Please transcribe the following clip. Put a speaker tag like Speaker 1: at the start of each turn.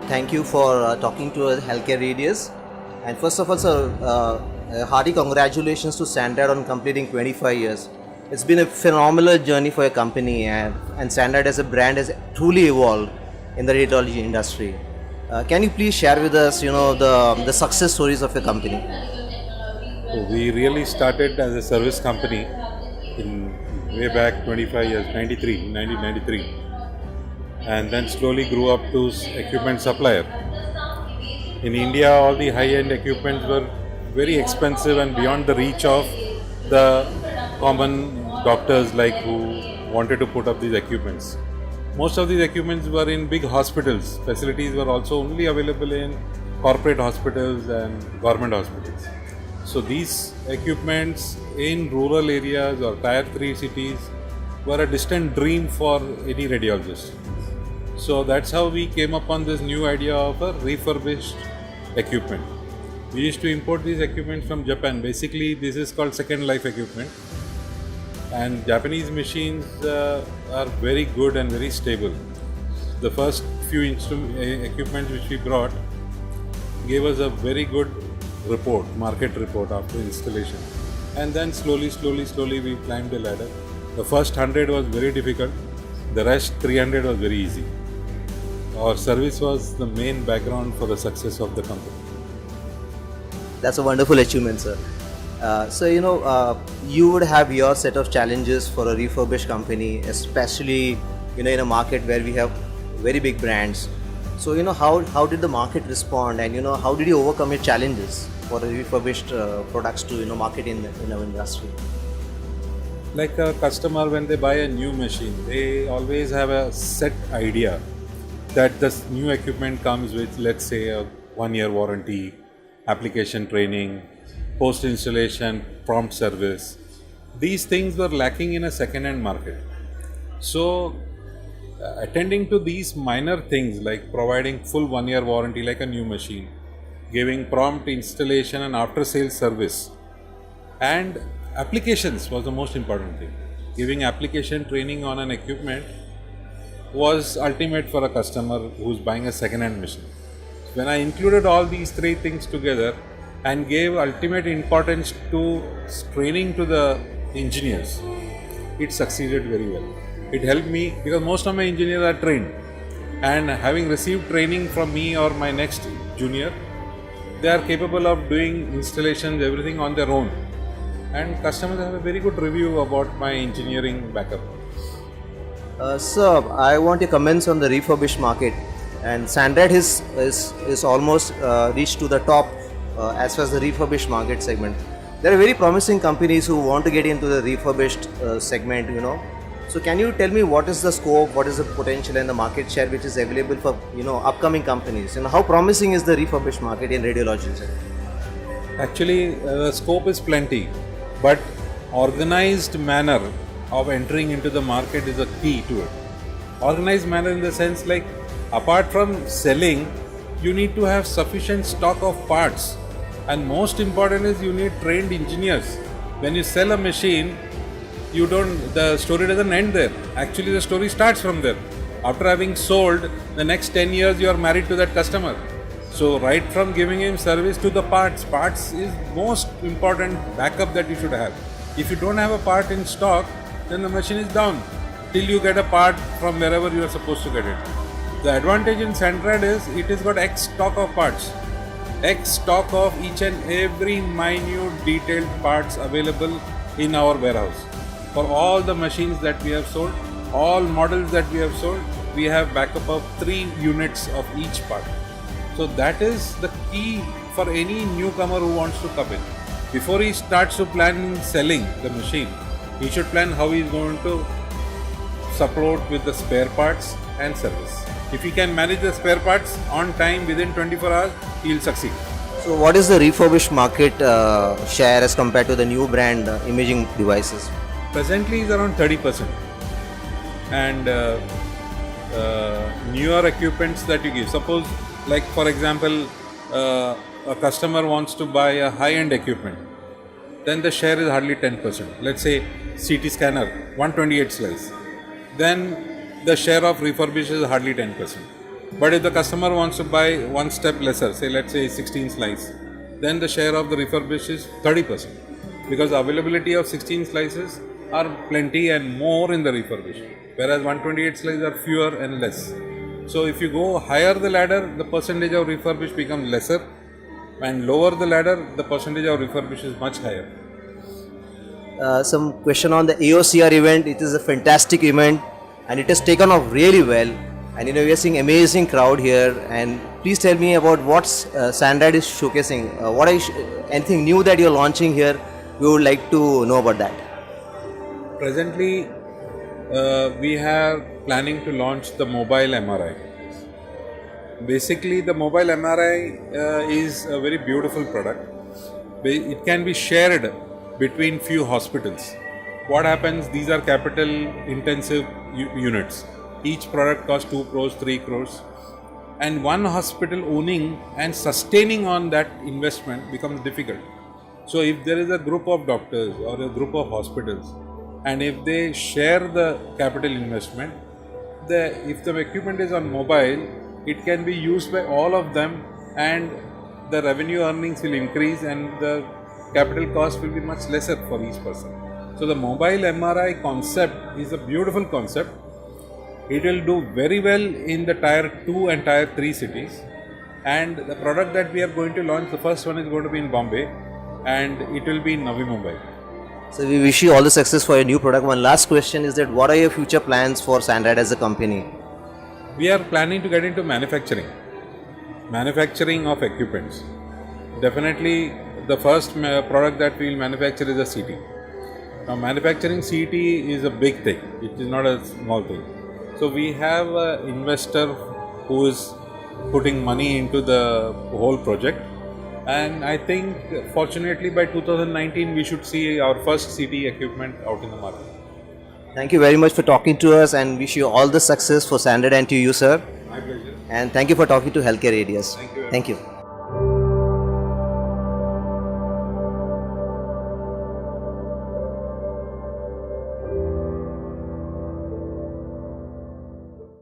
Speaker 1: Thank you for talking to Healthcare Radius. And first of all, sir, hearty congratulations to Standard on completing 25 years. It's been a phenomenal journey for your company, and Standard as a brand has truly evolved in the radiology industry. Can you please share with us, the success stories of your company?
Speaker 2: So we really started as a service company in way back 25 years, 1993, and then slowly grew up to equipment supplier. In India, all the high-end equipments were very expensive and beyond the reach of the common doctors like who wanted to put up these equipments. Most of these equipments were in big hospitals. Facilities were also only available in corporate hospitals and government hospitals. So these equipments in rural areas or tier 3 cities were a distant dream for any radiologist. So that's how we came upon this new idea of a refurbished equipment. We used to import these equipment from Japan. Basically, this is called second life equipment. And Japanese machines are very good and very stable. The first few equipment which we brought gave us a very good report, market report after installation. And then slowly we climbed the ladder. The first 100 was very difficult. The rest 300 was very easy. Our service was the main background for the success of the company.
Speaker 1: That's a wonderful achievement, sir. So, you would have your set of challenges for a refurbished company, especially, in a market where we have very big brands. So, how did the market respond, and, how did you overcome your challenges for refurbished products to, market in our industry?
Speaker 2: Like a customer, when they buy a new machine, they always have a set idea that this new equipment comes with, let's say, a 1-year warranty, application training, post-installation, prompt service. These things were lacking in a second-hand market. So, attending to these minor things like providing full 1-year warranty like a new machine, giving prompt installation and after-sales service, and applications was the most important thing. Giving application training on an equipment was ultimate for a customer who's buying a second-hand machine. When I included all these three things together and gave ultimate importance to training to the engineers, it succeeded very well. It helped me because most of my engineers are trained, and having received training from me or my next junior, they are capable of doing installations, everything on their own, and customers have a very good review about my engineering backup.
Speaker 1: Sir, I want your comments on the refurbished market. And Standard is almost reached to the top as far as the refurbished market segment. There are very promising companies who want to get into the refurbished segment, So can you tell me what is the scope, what is the potential and the market share which is available for, upcoming companies? And how promising is the refurbished market in radiology, sir?
Speaker 2: Actually, the scope is plenty, but organized manner of entering into the market is a key to it. Organized manner in the sense like, apart from selling, you need to have sufficient stock of parts, and most important is you need trained engineers. When you sell a machine, the story doesn't end there. Actually, the story starts from there. After having sold, the next 10 years you are married to that customer. So right from giving him service to the parts is most important backup that you should have. If you don't have a part in stock, then the machine is down till you get a part from wherever you are supposed to get it. The advantage in Standard is it has got X stock of parts, X stock of each and every minute detailed parts available in our warehouse. For all the machines that we have sold, all models that we have sold, we have backup of 3 units of each part. So that is the key for any newcomer who wants to come in. Before he starts to plan selling the machine, he should plan how he is going to support with the spare parts and service. If he can manage the spare parts on time within 24 hours, he will succeed.
Speaker 1: So what is the refurbished market share as compared to the new brand imaging devices?
Speaker 2: Presently is around 30%. And newer equipments that you give, suppose like for example, a customer wants to buy a high-end equipment, then the share is hardly 10%. Let's say CT scanner, 128 slice. Then the share of refurbished is hardly 10%. But if the customer wants to buy one step lesser, say let's say 16 slice, then the share of the refurbished is 30%, because the availability of 16 slices are plenty and more in the refurbished, whereas 128 slices are fewer and less. So if you go higher the ladder, the percentage of refurbished becomes lesser, and lower the ladder, the percentage of refurbished is much higher.
Speaker 1: Some question on the AOCR event. It is a fantastic event and it has taken off really well. And we are seeing amazing crowd here. And please tell me about what Sandrite is showcasing. What is anything new that you are launching here? We would like to know about that.
Speaker 2: Presently, we are planning to launch the mobile MRI. Basically, the mobile MRI is a very beautiful product. It can be shared between few hospitals. What happens, these are capital intensive units. Each product costs 2 crores, 3 crores. And one hospital owning and sustaining on that investment becomes difficult. So if there is a group of doctors or a group of hospitals, and if they share the capital investment, if the equipment is on mobile, it can be used by all of them, and the revenue earnings will increase and the capital cost will be much lesser for each person. So the mobile MRI concept is a beautiful concept. It will do very well in the tier 2 and tier 3 cities, and the product that we are going to launch, the first one is going to be in Bombay and it will be in Navi Mumbai.
Speaker 1: So we wish you all the success for your new product. One last question is that what are your future plans for Sandrite as a company?
Speaker 2: We are planning to get into manufacturing of equipments. Definitely the first product that we will manufacture is a CT. Now manufacturing CT is a big thing, it is not a small thing. So we have an investor who is putting money into the whole project, and I think fortunately by 2019 we should see our first CT equipment out in the market.
Speaker 1: Thank you very much for talking to us and wish you all the success for Sandrite and to you, sir.
Speaker 2: My pleasure.
Speaker 1: And thank you for talking to Healthcare Radius.
Speaker 2: Thank you.
Speaker 1: Thank you.